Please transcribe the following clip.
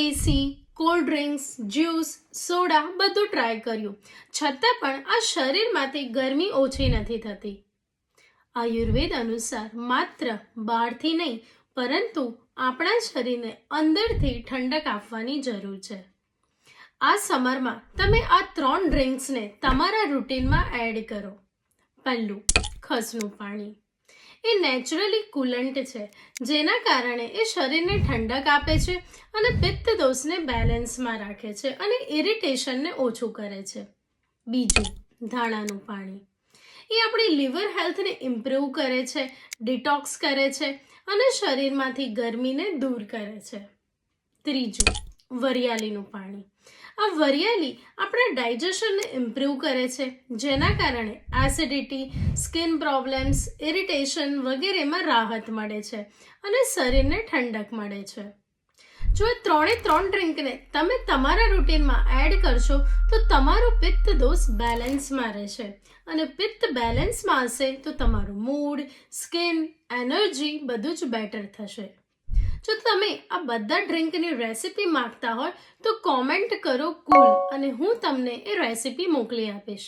એસી, cold drinks, juice, soda બધું try કર્યું, છતાં પણ આ શરીરમાંથી ગરમી ઓછી નથી થતી. આયુર્વેદ અનુસાર માત્ર બહારથી નહીં પરંતુ આપણા શરીરને અંદરથી ઠંડક આપવાની જરૂર છે. આ સમરમાં તમે આ 3 ડ્રિંક્સને તમારા રૂટીનમાં એડ કરો. પહેલું, ખસનું પાણી. એ નેચરલી કુલન્ટ છે, જેના કારણે એ શરીરને ઠંડક આપે છે અને પિત્ત દોષને બેલેન્સમાં રાખે છે અને ઇરિટેશનને ઓછું કરે છે. બીજું, ધાણાનું પાણી. એ આપણી લીવર હેલ્થને ઇમ્પ્રૂવ કરે છે, ડિટોક્સ કરે છે અને શરીરમાંથી ગરમીને દૂર કરે છે. ત્રીજું, વરિયાળીનું પાણી. આ વરિયાળી આપણા ડાયજેશનને ઇમ્પ્રૂવ કરે છે, જેના કારણે એસિડિટી, સ્કિન પ્રોબ્લેમ્સ, ઇરિટેશન વગેરેમાં રાહત મળે છે અને શરીરને ઠંડક મળે છે. જો આ 3 ડ્રિંકને તમે તમારા રૂટીનમાં એડ કરશો તો તમારું પિત્ત દોષ બેલેન્સમાં રહેશે અને પિત્ત બેલેન્સમાં હશે તો તમારું મૂડ, સ્કિન, એનર્જી બધું જ બેટર થશે. જો તમે આ બધા ડ્રિંકની રેસિપી માંગતા હોય તો કોમેન્ટ કરો કુલ અને હું તમને એ રેસિપી મોકલી આપીશ.